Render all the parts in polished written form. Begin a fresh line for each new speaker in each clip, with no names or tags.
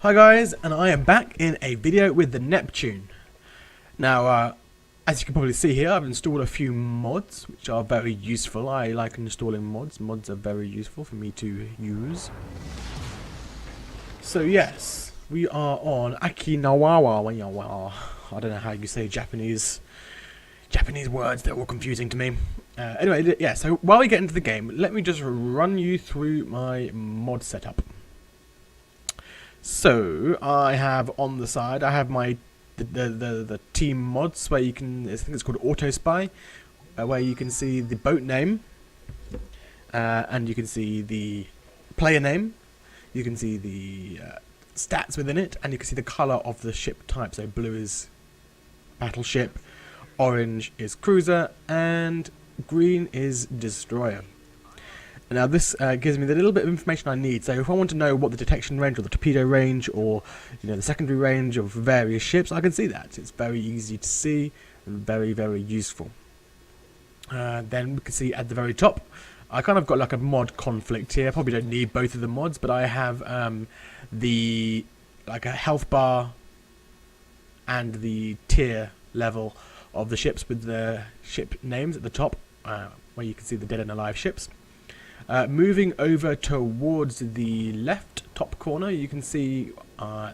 Hi guys, and I am back in a video with the Neptune. Now, as you can probably see here, I've installed a few mods, which are very useful. I like installing mods. Mods are very useful for me to use. So yes, we are on Okinawa. I don't know how you say Japanese words, they're all confusing to me. Anyway, yeah, so while we get into the game, let me just run you through my mod setup. So I have on the side, I have my the team mods where you can, I think it's called Auto Spy, where you can see the boat name, and you can see the player name, you can see the stats within it, and you can see the color of the ship type. So blue is battleship, orange is cruiser, and green is destroyer. Now this gives me the little bit of information I need. So if I want to know what the detection range or the torpedo range or the secondary range of various ships, I can see that. It's very easy to see and very, very useful. Then we can see at the very top, I kind of got like a mod conflict here. I probably don't need both of the mods, but I have like a health bar and the tier level of the ships with the ship names at the top, where you can see the dead and alive ships. Moving over towards the left top corner, you can see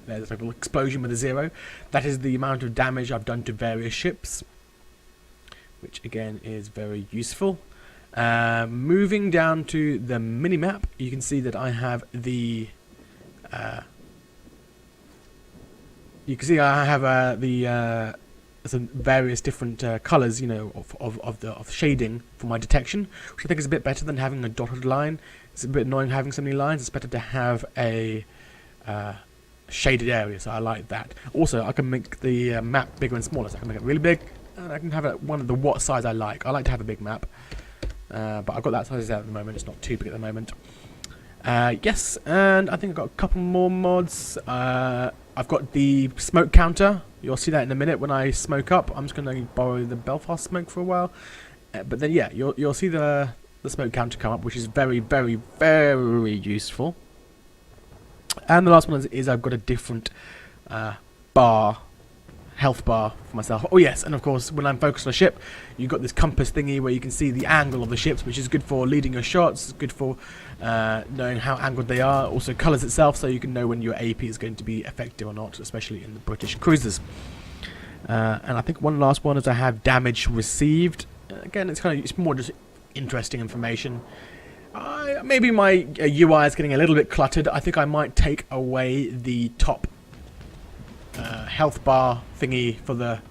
there's a little explosion with a 0. That is the amount of damage I've done to various ships, which again is very useful. Moving down to the mini-map, you can see that I have the some various different colours, of shading for my detection, which I think is a bit better than having a dotted line. It's a bit annoying having so many lines. It's better to have a shaded area, so I like that. Also, I can make the map bigger and smaller, so I can make it really big, and I can have it one of the what size I like. I like to have a big map, but I've got that size out at the moment. It's not too big at the moment. Yes, and I think I've got a couple more mods. I've got the smoke counter. You'll see that in a minute when I smoke up. I'm just going to borrow the Belfast smoke for a while. But then, yeah, you'll see the smoke counter come up, which is very, very, very useful. And the last one is I've got a different health bar for myself. Oh yes, and of course when I'm focused on a ship, you've got this compass thingy where you can see the angle of the ships, which is good for leading your shots. It's good for knowing how angled they are. Also colours itself, so you can know when your AP is going to be effective or not, especially in the British cruisers. And I think one last one is I have damage received. Again, it's more just interesting information. Maybe my UI is getting a little bit cluttered. I think I might take away the top health bar thingy for the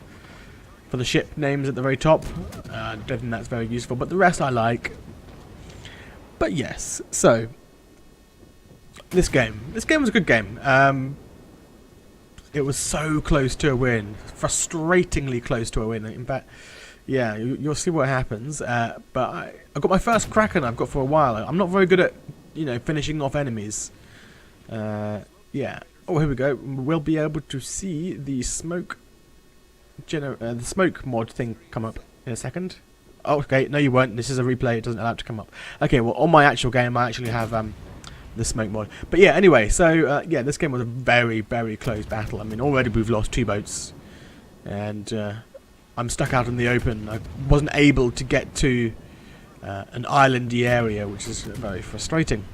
ship names at the very top. I don't think that's very useful, but the rest I like. But yes, so this game was a good game. It was so close to a win, frustratingly close to a win. In fact, yeah, you'll see what happens. But I got my first Kraken I've got for a while. I'm not very good at finishing off enemies. Yeah. Oh, here we go. We'll be able to see the smoke mod thing come up in a second. Oh, okay. No, you won't. This is a replay. It doesn't allow it to come up. Okay, well, on my actual game, I actually have the smoke mod. But yeah, anyway, so yeah, this game was a very, very close battle. I mean, already we've lost 2 boats, and I'm stuck out in the open. I wasn't able to get to an islandy area, which is very frustrating.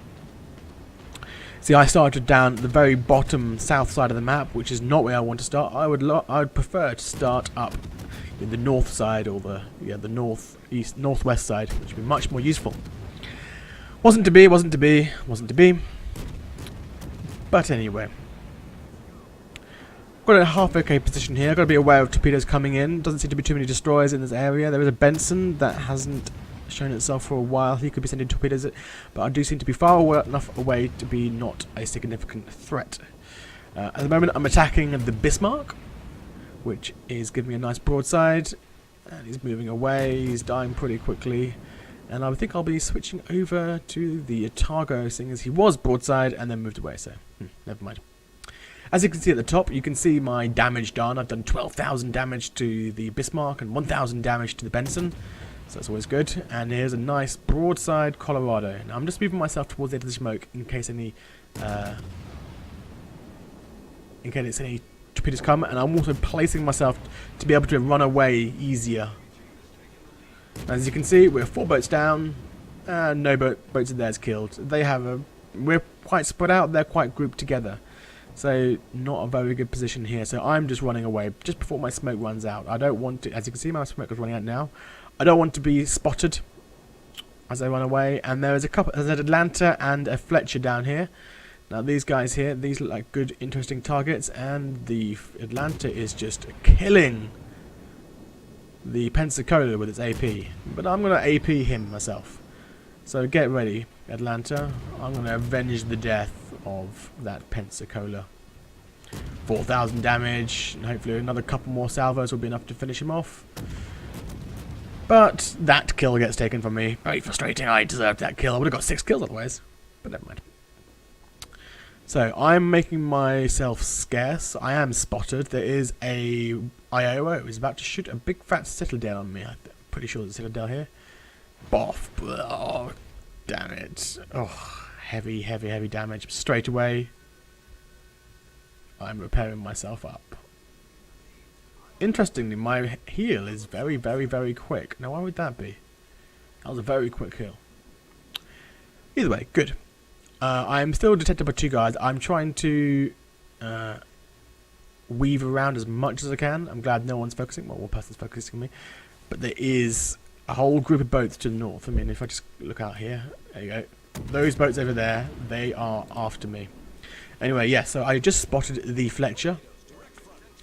See, I started down at the very bottom south side of the map, which is not where I want to start. I would prefer to start up in the north side, or the northwest side, which would be much more useful. Wasn't to be. But anyway, got a half okay position here. Got to be aware of torpedoes coming in. Doesn't seem to be too many destroyers in this area. There is a Benson that hasn't shown itself for a while. He could be sending torpedoes, but I do seem to be far enough away to be not a significant threat. At the moment I'm attacking the Bismarck, which is giving me a nice broadside, and he's moving away. He's dying pretty quickly, and I think I'll be switching over to the Otago, seeing as he was broadside and then moved away, so never mind. As you can see at the top, you can see my damage done. I've done 12,000 damage to the Bismarck and 1,000 damage to the Benson. So that's always good. And here's a nice broadside Colorado. Now I'm just moving myself towards the edge of the smoke in case any in case any torpedoes come, and I'm also placing myself to be able to run away easier. As you can see, we're 4 boats down, and no boats of theirs killed. We're quite spread out, they're quite grouped together. So, not a very good position here. So, I'm just running away just before my smoke runs out. I don't want to, as you can see, my smoke is running out now. I don't want to be spotted as I run away. And there's an Atlanta and a Fletcher down here. Now, these guys here, these look like good, interesting targets. And the Atlanta is just killing the Pensacola with its AP. But I'm going to AP him myself. So, get ready, Atlanta. I'm going to avenge the death of that Pensacola. 4,000 damage, and hopefully another couple more salvos will be enough to finish him off. But that kill gets taken from me. Very frustrating. I deserved that kill. I would have got 6 kills otherwise, but never mind. So I'm making myself scarce. I am spotted. There is a Iowa who is about to shoot a big fat citadel on me. I'm pretty sure there's a citadel here. Boff. Oh, damn it. Oh. Heavy, heavy, heavy damage. Straight away, I'm repairing myself up. Interestingly, my heal is very, very, very quick. Now, why would that be? That was a very quick heal. Either way, good. I'm still detected by 2 guys. I'm trying to weave around as much as I can. I'm glad no one's focusing. Well, one person's focusing on me. But there is a whole group of boats to the north. I mean, if I just look out here, there you go. Those boats over there, they are after me. Anyway, yeah, so I just spotted the Fletcher.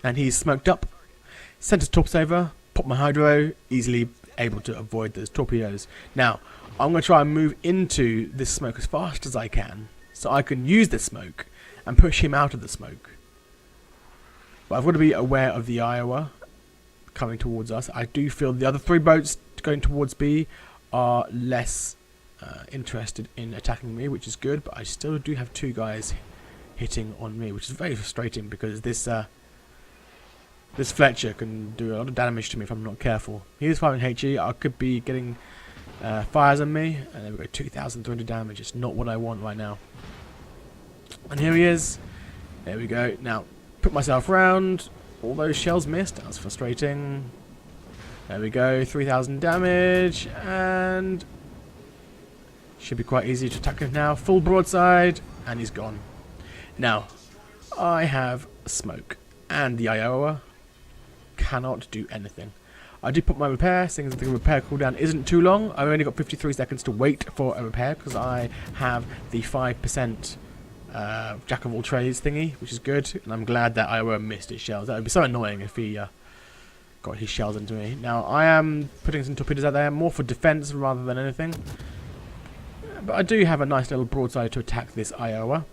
And he's smoked up. Sent his torps over. Popped my hydro. Easily able to avoid those torpedoes. Now, I'm going to try and move into this smoke as fast as I can. So I can use this smoke and push him out of the smoke. But I've got to be aware of the Iowa coming towards us. I do feel the other 3 boats going towards B are less interested in attacking me, which is good, but I still do have 2 guys hitting on me, which is very frustrating because this Fletcher can do a lot of damage to me if I'm not careful. He is firing HE. I could be getting fires on me, and there we go, 2,300 damage. It's not what I want right now. And here he is. There we go. Now, put myself round. All those shells missed. That was frustrating. There we go, 3,000 damage, and should be quite easy to attack him now. Full broadside, and he's gone. Now, I have smoke, and the Iowa cannot do anything. I do put my repair, seeing as the repair cooldown isn't too long. I've only got 53 seconds to wait for a repair, because I have the 5% jack of all trades thingy, which is good, and I'm glad that Iowa missed his shells. That would be so annoying if he got his shells into me. Now, I am putting some torpedoes out there, more for defense rather than anything. But I do have a nice little broadside to attack this Iowa.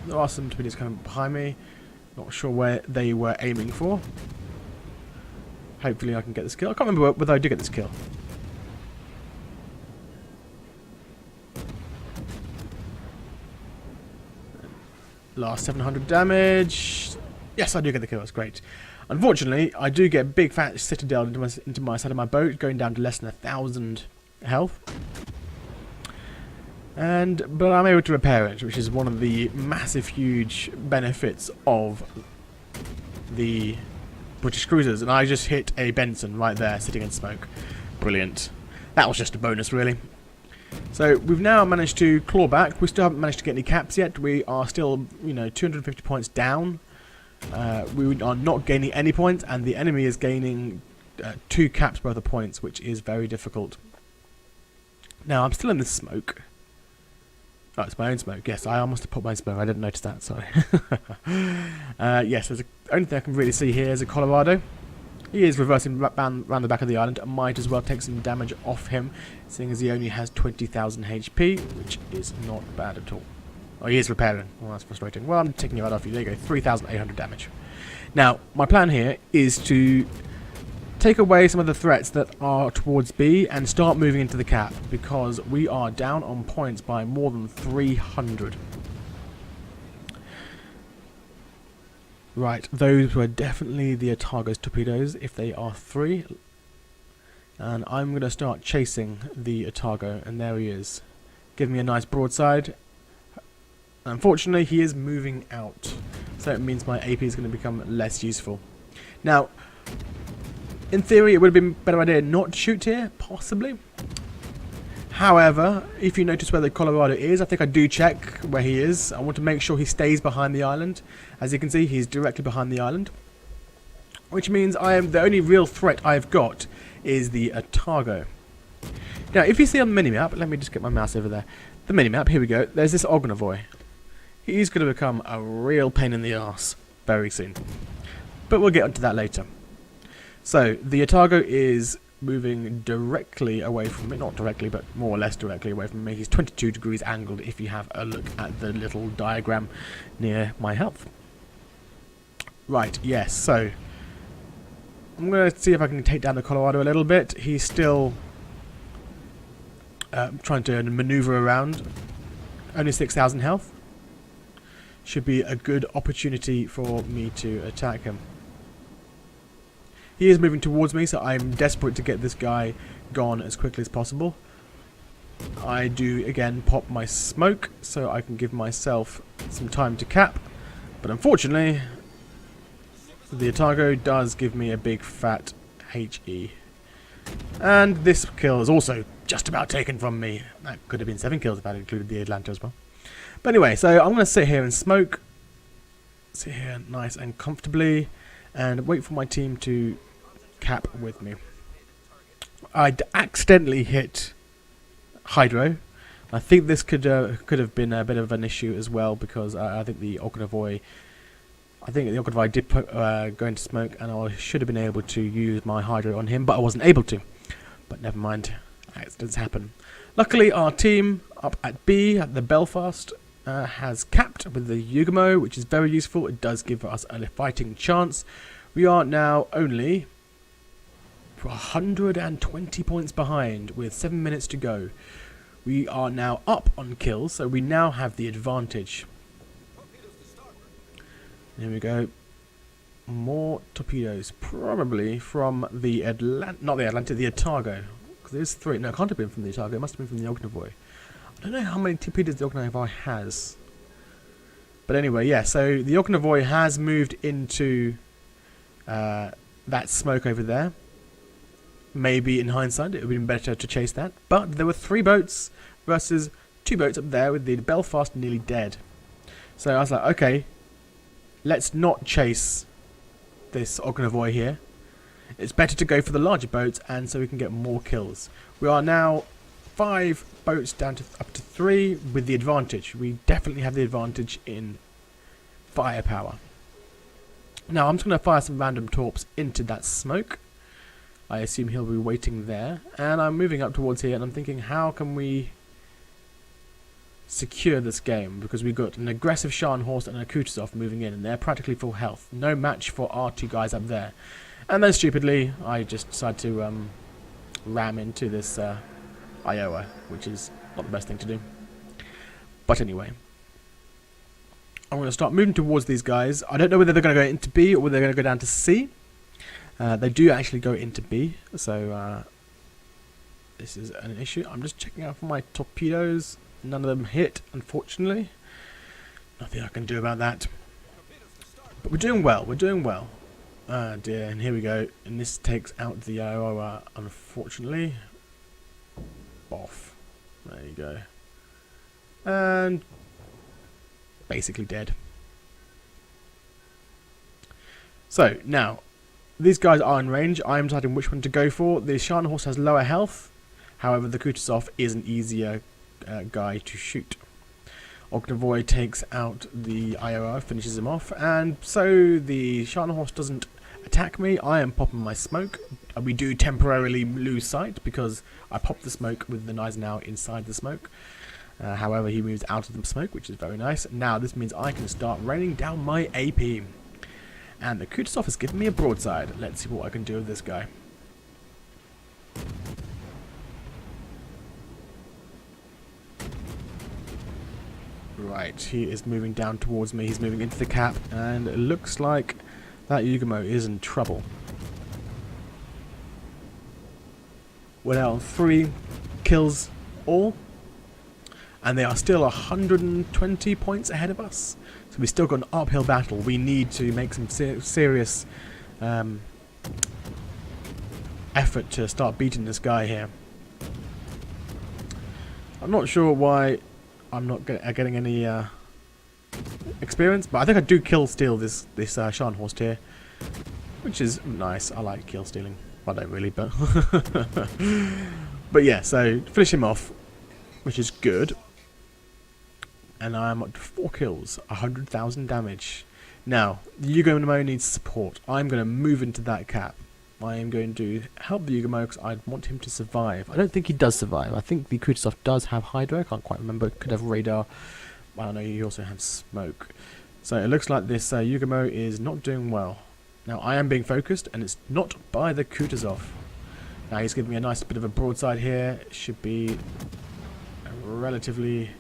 There are some torpedoes coming behind me. Not sure where they were aiming for. Hopefully I can get this kill. I can't remember whether I did get this kill. Last 700 damage. Yes, I do get the kill. That's great. Unfortunately, I do get big fat citadel into my side of my boat, going down to less than 1,000 health. But I'm able to repair it, which is one of the massive, huge benefits of the British cruisers. And I just hit a Benson right there, sitting in smoke. Brilliant. That was just a bonus, really. So we've now managed to claw back. We still haven't managed to get any caps yet. We are still, 250 points down. We are not gaining any points, and the enemy is gaining 2 caps per the points, which is very difficult. Now, I'm still in the smoke. Oh, it's my own smoke. Yes, I almost put my own smoke. I didn't notice that, sorry. Yes, the only thing I can really see here is a Colorado. He is reversing round the back of the island. I might as well take some damage off him, seeing as he only has 20,000 HP, which is not bad at all. Oh, he is repairing. Well, that's frustrating. Well, I'm taking you right off you. There you go, 3,800 damage. Now, my plan here is to take away some of the threats that are towards B and start moving into the cap, because we are down on points by more than 300. Right, those were definitely the Otago's torpedoes, if they are 3. And I'm going to start chasing the Otago, and there he is. Give me a nice broadside. Unfortunately, he is moving out, so it means my AP is going to become less useful. Now, in theory, it would have been a better idea not to shoot here, possibly. However, if you notice where the Colorado is, I think I do check where he is. I want to make sure he stays behind the island. As you can see, he's directly behind the island. Which means the only real threat I've got is the Otago. Now, if you see on the minimap, let me just get my mouse over there. The minimap, here we go. There's this Ognavoy. He's going to become a real pain in the arse very soon. But we'll get onto that later. So, the Otago is moving directly away from me. Not directly, but more or less directly away from me. He's 22 degrees angled if you have a look at the little diagram near my health. Right, yes, so I'm going to see if I can take down the Colorado a little bit. He's still trying to maneuver around. Only 6,000 health. Should be a good opportunity for me to attack him. He is moving towards me, so I'm desperate to get this guy gone as quickly as possible. I do, again, pop my smoke, so I can give myself some time to cap. But unfortunately, the Otago does give me a big fat HE. And this kill is also just about taken from me. That could have been 7 kills if I had included the Atlanta as well. But anyway, so I'm going to sit here and smoke. Sit here nice and comfortably. And wait for my team to cap with me. I accidentally hit Hydro. I think this could have been a bit of an issue as well, because I think the Ognavoy did go into smoke, and I should have been able to use my Hydro on him, but I wasn't able to. But never mind, accidents happen. Luckily, our team up at B at the Belfast has capped with the Yugamo, which is very useful. It does give us a fighting chance. We are now only 120 points behind with 7 minutes to go. We are now up on kills, so we now have the advantage. There we go. More torpedoes, probably from the the Otago. Because there's 3. No, it can't have been from the Otago. It must have been from the Ognavoy. I don't know how many torpedoes the Ognavoy has. But anyway, yeah, so the Ognavoy has moved into that smoke over there. Maybe in hindsight it would have been better to chase that. But there were 3 boats versus 2 boats up there with the Belfast nearly dead. So I was like, okay, let's not chase this Ognavoy here. It's better to go for the larger boats, and so we can get more kills. We are now 5 boats down to up to 3 with the advantage. We definitely have the advantage in firepower. Now I'm just going to fire some random torps into that smoke. I assume he'll be waiting there, and I'm moving up towards here, and I'm thinking, how can we secure this game? Because we've got an aggressive Scharnhorst and a Kutuzov moving in, and they're practically full health. No match for our 2 guys up there. And then stupidly, I just decided to ram into this Iowa, which is not the best thing to do. But anyway, I'm going to start moving towards these guys. I don't know whether they're going to go into B or whether they're going to go down to C. They do actually go into B, so this is an issue. I'm just checking out for my torpedoes. None of them hit, unfortunately. Nothing I can do about that. But we're doing well, we're doing well. Ah dear, and here we go. And this takes out the Iowa, unfortunately. Off. There you go. And basically dead. So, now, these guys are in range. I'm deciding which one to go for. The Scharnhorst has lower health. However, the Kutuzov is an easier guy to shoot. Ognavoy takes out the Iowa, finishes him off. And so the Scharnhorst doesn't attack me. I am popping my smoke. We do temporarily lose sight because I popped the smoke with the Gneisenau inside the smoke. However, he moves out of the smoke, which is very nice. Now this means I can start raining down my AP. And the Kutuzov has given me a broadside. Let's see what I can do with this guy. Right, he is moving down towards me. He's moving into the cap, and it looks like that Yugamo is in trouble. We're now on 3 kills all. and they are still 120 points ahead of us. So we've still got an uphill battle. We need to make some serious effort to start beating this guy here. I'm not sure why I'm not getting any experience, but I think I do kill steal this Scharnhorst here, which is nice. I like kill stealing. I don't really, but but yeah. So finish him off, which is good. And I'm at 4 kills, 100,000 damage. Now the Yugomo needs support. I'm going to move into that cap. I am going to help the Yugomo because I want him to survive. I don't think he does survive. I think the Kutuzov does have Hydro. I can't quite remember. Could have radar. I don't know. He also has smoke. So it looks like this Yugomo is not doing well. Now I am being focused, and it's not by the Kutuzov. Now he's giving me a nice bit of a broadside here. It should be a relatively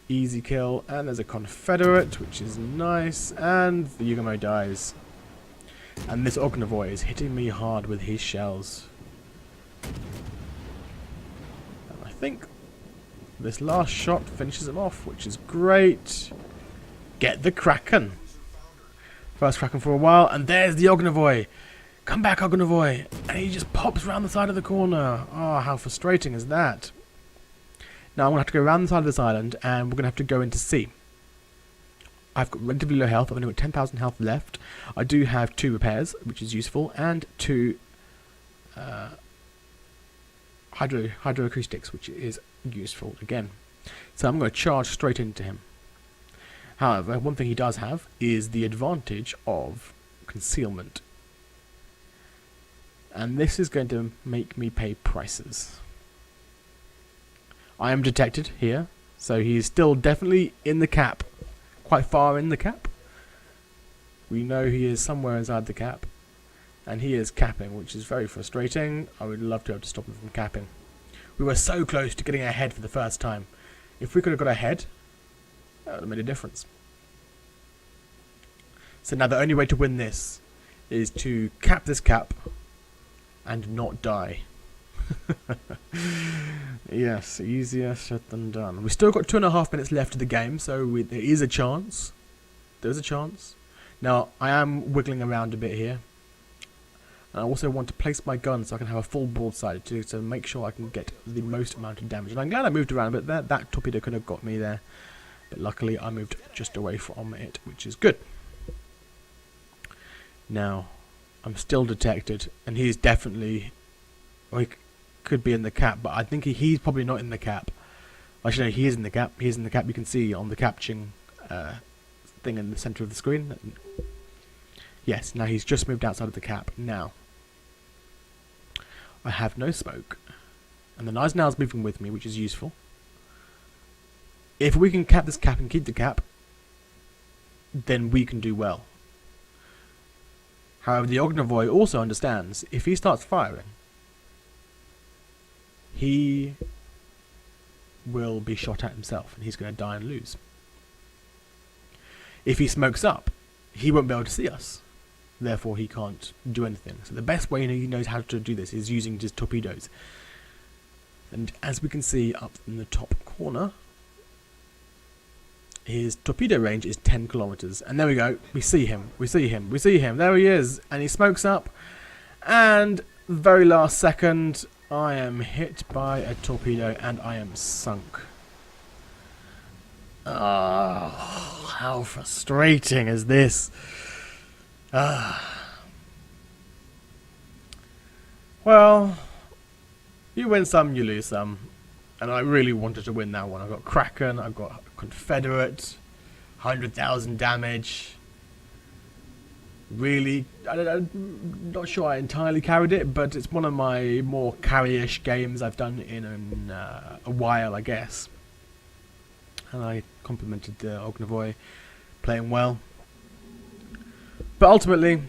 easy kill. And there's a Confederate, which is nice. And the Yugomo dies. And this Ognovoy is hitting me hard with his shells. And I think this last shot finishes him off, which is great. Get the Kraken. First Kraken for a while, and there's the Ognovoy. Come back, Ognovoy. And he just pops around the side of the corner. Oh, how frustrating is that? Now I'm going to have to go around the side of this island, and we're going to have to go into sea. I've got relatively low health. I've only got 10,000 health left. I do have 2 repairs, which is useful, and 2 hydroacoustics, which is useful again. So I'm going to charge straight into him. However, one thing he does have is the advantage of concealment. And this is going to make me pay prices. I am detected here, so he is still definitely in the cap. Quite far in the cap. We know he is somewhere inside the cap, and he is capping, which is very frustrating. I would love to be able to stop him from capping. We were so close to getting ahead for the first time. If we could have got ahead, that would have made a difference. So now the only way to win this is to cap this cap and not die. Yes, easier said than done. We've still got 2.5 minutes left of the game, so there is a chance. There's a chance. Now, I am wiggling around a bit here. And I also want to place my gun so I can have a full broadside to make sure I can get the most amount of damage. And I'm glad I moved around a bit there. That torpedo could have got me there. But luckily, I moved just away from it, which is good. Now, I'm still detected, and he's definitely... Well, he could be in the cap, but I think he's probably not in the cap. Actually, no, he is in the cap. He is in the cap. You can see on the capturing thing in the center of the screen. Yes, now he's just moved outside of the cap. Now, I have no smoke, and the Eisenhower's moving with me, which is useful. If we can cap this cap and keep the cap, then we can do well. However, the Ognovoy also understands if he starts firing, he will be shot at himself, and he's going to die and lose. If he smokes up, he won't be able to see us. Therefore, he can't do anything. So the best way he knows how to do this is using just torpedoes. And as we can see up in the top corner, his torpedo range is 10 kilometers. And there we go. We see him. We see him. We see him. There he is. And he smokes up. And very last second, I am hit by a torpedo and I am sunk. Oh, how frustrating is this? Well, you win some, you lose some. And I really wanted to win that one. I've got Kraken, I've got Confederate, 100,000 damage. Really, I'm not sure I entirely carried it, but it's one of my more carry-ish games I've done in a while, I guess. And I complimented the Ognovoy playing well. But ultimately,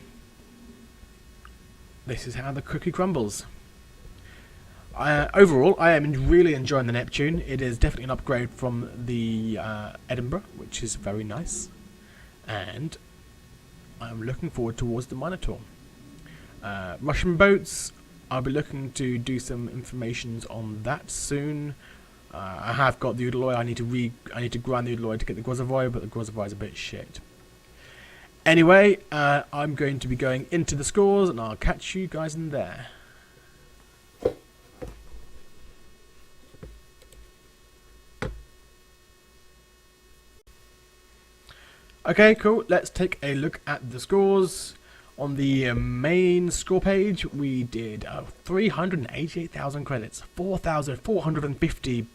this is how the cookie crumbles. Overall, I am really enjoying the Neptune. It is definitely an upgrade from the Edinburgh, which is very nice. And I'm looking forward towards the Minotaur. Russian boats, I'll be looking to do some informations on that soon. I have got the Udaloy. I need to grind the Udaloy to get the Grozavoy, but the Grozavoy is a bit shit. Anyway, I'm going to be going into the scores, and I'll catch you guys in there. Okay, cool. Let's take a look at the scores. On the main score page, we did 388,000 credits, 4,450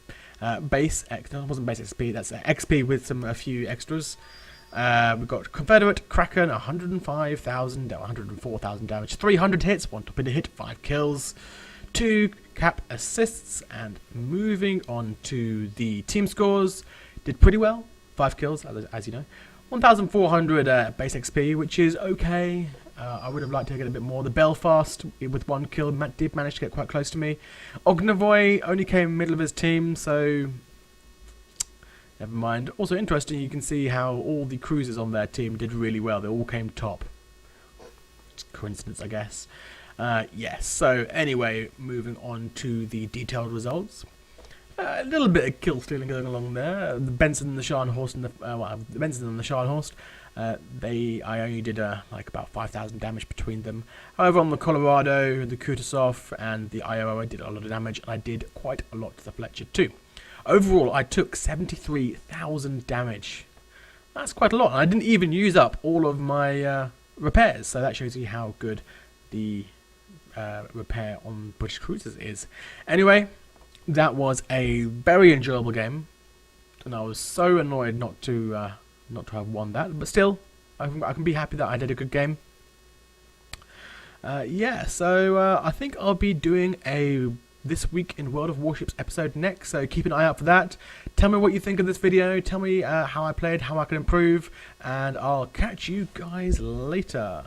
base X. No, it wasn't base XP. That's XP with a few extras. We've got Confederate Kraken, 105,000, 104,000 damage, 300 hits, 1 torpedo hit, 5 kills, 2 cap assists, and moving on to the team scores, did pretty well, 5 kills, as you know. 1,400 base XP, which is okay. I would have liked to get a bit more. The Belfast, with 1 kill, did manage to get quite close to me. Ognavoy only came middle of his team, so never mind. Also interesting, you can see how all the cruisers on their team did really well. They all came top. It's a coincidence, I guess. Yes, so anyway, moving on to the detailed results. A little bit of kill stealing going along there. The Benson and the Scharnhorst and the Benson and the Scharnhorst, I only did like about 5,000 damage between them. However, on the Colorado, the Kutuzov, and the Iowa, I did a lot of damage, and I did quite a lot to the Fletcher too. Overall, I took 73,000 damage. That's quite a lot, and I didn't even use up all of my repairs. So that shows you how good the repair on British cruisers is. Anyway, that was a very enjoyable game, and I was so annoyed not to have won that. But still, I can be happy that I did a good game. Yeah, so I think I'll be doing a This Week in World of Warships episode next, so keep an eye out for that. Tell me what you think of this video, tell me how I played, how I can improve, and I'll catch you guys later.